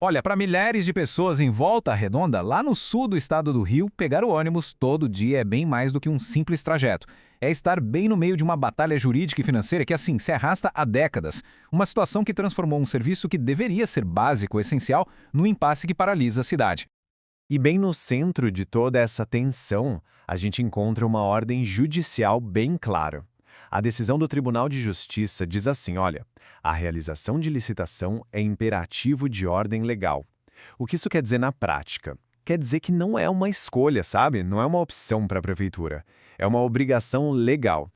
Olha, para milhares de pessoas em Volta Redonda, lá no sul do estado do Rio, pegar o ônibus todo dia é bem mais do que um simples trajeto. É estar bem no meio de uma batalha jurídica e financeira que, assim, se arrasta há décadas. Uma situação que transformou um serviço que deveria ser básico, essencial, no impasse que paralisa a cidade. E bem no centro de toda essa tensão, a gente encontra uma ordem judicial bem clara. A decisão do Tribunal de Justiça diz assim, olha, a realização de licitação é imperativo de ordem legal. O que isso quer dizer na prática? Quer dizer que não é uma escolha, sabe? Não é uma opção para a prefeitura. É uma obrigação legal.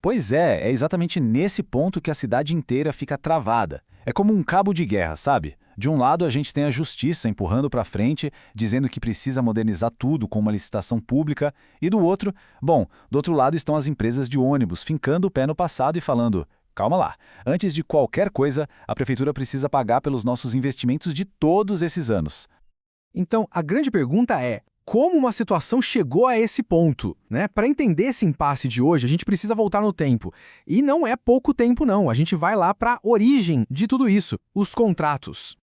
Pois é exatamente nesse ponto que a cidade inteira fica travada. É como um cabo de guerra, sabe? De um lado, a gente tem a justiça empurrando para frente, dizendo que precisa modernizar tudo com uma licitação pública, e do outro, do outro lado estão as empresas de ônibus fincando o pé no passado e falando: calma lá, antes de qualquer coisa, a prefeitura precisa pagar pelos nossos investimentos de todos esses anos. Então, a grande pergunta é: como uma situação chegou a esse ponto? Para entender esse impasse de hoje, a gente precisa voltar no tempo. E não é pouco tempo, não. A gente vai lá para a origem de tudo isso, os contratos.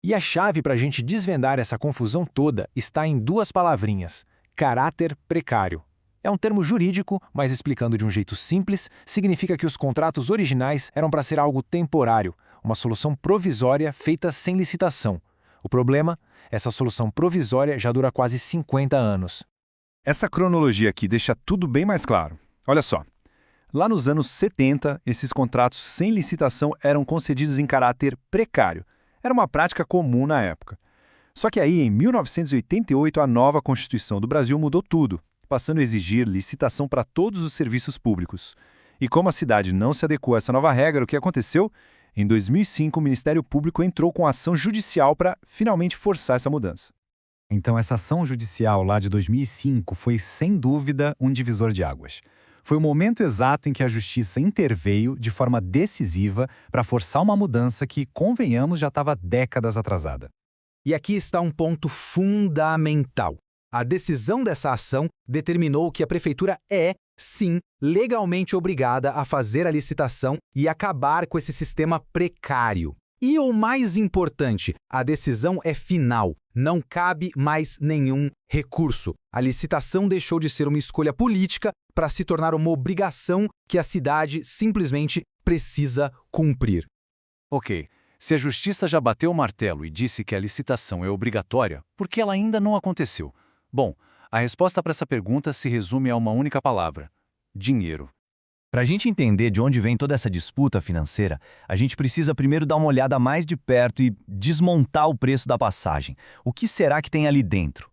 E a chave para a gente desvendar essa confusão toda está em duas palavrinhas: caráter precário. É um termo jurídico, mas explicando de um jeito simples, significa que os contratos originais eram para ser algo temporário, uma solução provisória feita sem licitação. O problema? Essa solução provisória já dura quase 50 anos. Essa cronologia aqui deixa tudo bem mais claro. Olha só. Lá nos anos 70, esses contratos sem licitação eram concedidos em caráter precário. Era uma prática comum na época. Só que aí, em 1988, a nova Constituição do Brasil mudou tudo, passando a exigir licitação para todos os serviços públicos. E como a cidade não se adequou a essa nova regra, o que aconteceu? Em 2005, o Ministério Público entrou com ação judicial para finalmente forçar essa mudança. Então, essa ação judicial lá de 2005 foi, sem dúvida, um divisor de águas. Foi o momento exato em que a justiça interveio de forma decisiva para forçar uma mudança que, convenhamos, já estava décadas atrasada. E aqui está um ponto fundamental. A decisão dessa ação determinou que a prefeitura é, sim, legalmente obrigada a fazer a licitação e acabar com esse sistema precário. E o mais importante, a decisão é final. Não cabe mais nenhum recurso. A licitação deixou de ser uma escolha política para se tornar uma obrigação que a cidade simplesmente precisa cumprir. Ok, se a justiça já bateu o martelo e disse que a licitação é obrigatória, por que ela ainda não aconteceu? Bom, a resposta para essa pergunta se resume a uma única palavra: dinheiro. Para a gente entender de onde vem toda essa disputa financeira, a gente precisa primeiro dar uma olhada mais de perto e desmontar o preço da passagem. O que será que tem ali dentro?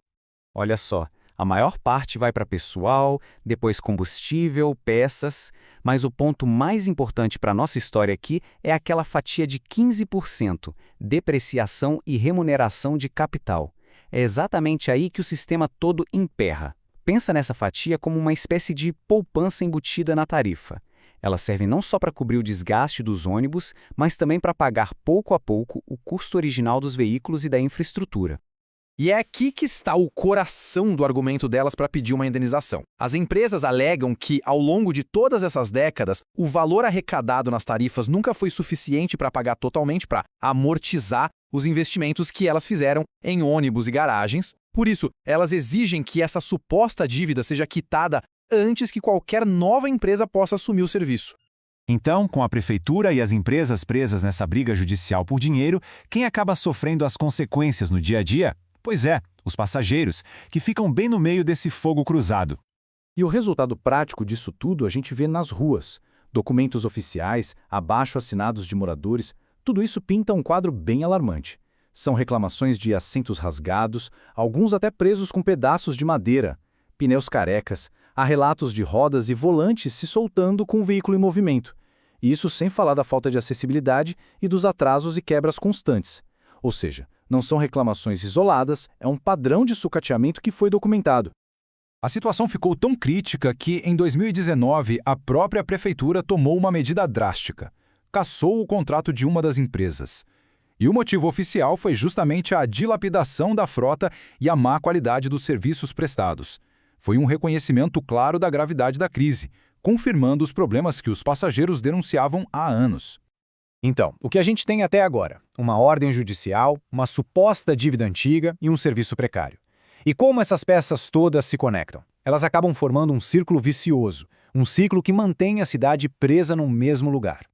Olha só, a maior parte vai para pessoal, depois combustível, peças, mas o ponto mais importante para a nossa história aqui é aquela fatia de 15%, depreciação e remuneração de capital. É exatamente aí que o sistema todo emperra. Pensa nessa fatia como uma espécie de poupança embutida na tarifa. Ela serve não só para cobrir o desgaste dos ônibus, mas também para pagar pouco a pouco o custo original dos veículos e da infraestrutura. E é aqui que está o coração do argumento delas para pedir uma indenização. As empresas alegam que, ao longo de todas essas décadas, o valor arrecadado nas tarifas nunca foi suficiente para pagar totalmente, para amortizar os investimentos que elas fizeram em ônibus e garagens. Por isso, elas exigem que essa suposta dívida seja quitada antes que qualquer nova empresa possa assumir o serviço. Então, com a prefeitura e as empresas presas nessa briga judicial por dinheiro, quem acaba sofrendo as consequências no dia a dia? Pois é, os passageiros, que ficam bem no meio desse fogo cruzado. E o resultado prático disso tudo a gente vê nas ruas. Documentos oficiais, abaixo-assinados de moradores, tudo isso pinta um quadro bem alarmante. São reclamações de assentos rasgados, alguns até presos com pedaços de madeira, pneus carecas, há relatos de rodas e volantes se soltando com o veículo em movimento. E isso sem falar da falta de acessibilidade e dos atrasos e quebras constantes. Ou seja, não são reclamações isoladas, é um padrão de sucateamento que foi documentado. A situação ficou tão crítica que, em 2019, a própria prefeitura tomou uma medida drástica. Cassou o contrato de uma das empresas. E o motivo oficial foi justamente a dilapidação da frota e a má qualidade dos serviços prestados. Foi um reconhecimento claro da gravidade da crise, confirmando os problemas que os passageiros denunciavam há anos. Então, o que a gente tem até agora? Uma ordem judicial, uma suposta dívida antiga e um serviço precário. E como essas peças todas se conectam? Elas acabam formando um círculo vicioso, um ciclo que mantém a cidade presa no mesmo lugar.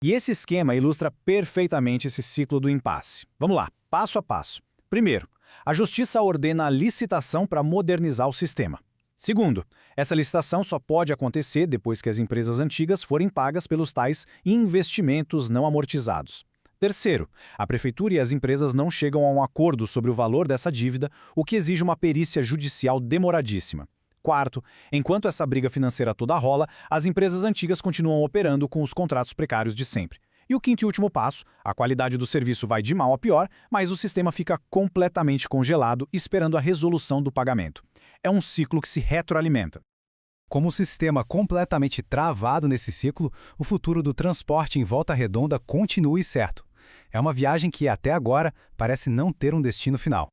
E esse esquema ilustra perfeitamente esse ciclo do impasse. Vamos lá, passo a passo. Primeiro, a Justiça ordena a licitação para modernizar o sistema. Segundo, essa licitação só pode acontecer depois que as empresas antigas forem pagas pelos tais investimentos não amortizados. Terceiro, a Prefeitura e as empresas não chegam a um acordo sobre o valor dessa dívida, o que exige uma perícia judicial demoradíssima. Quarto, enquanto essa briga financeira toda rola, as empresas antigas continuam operando com os contratos precários de sempre. E o quinto e último passo, a qualidade do serviço vai de mal a pior, mas o sistema fica completamente congelado, esperando a resolução do pagamento. É um ciclo que se retroalimenta. Como o sistema completamente travado nesse ciclo, o futuro do transporte em Volta Redonda continua incerto. É uma viagem que, até agora, parece não ter um destino final.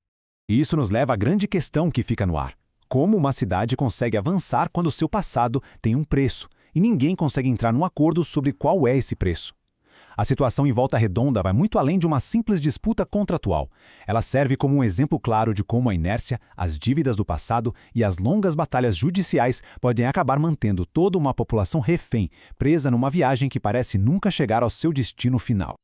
E isso nos leva à grande questão que fica no ar. Como uma cidade consegue avançar quando seu passado tem um preço, e ninguém consegue entrar num acordo sobre qual é esse preço? A situação em Volta Redonda vai muito além de uma simples disputa contratual. Ela serve como um exemplo claro de como a inércia, as dívidas do passado e as longas batalhas judiciais podem acabar mantendo toda uma população refém, presa numa viagem que parece nunca chegar ao seu destino final.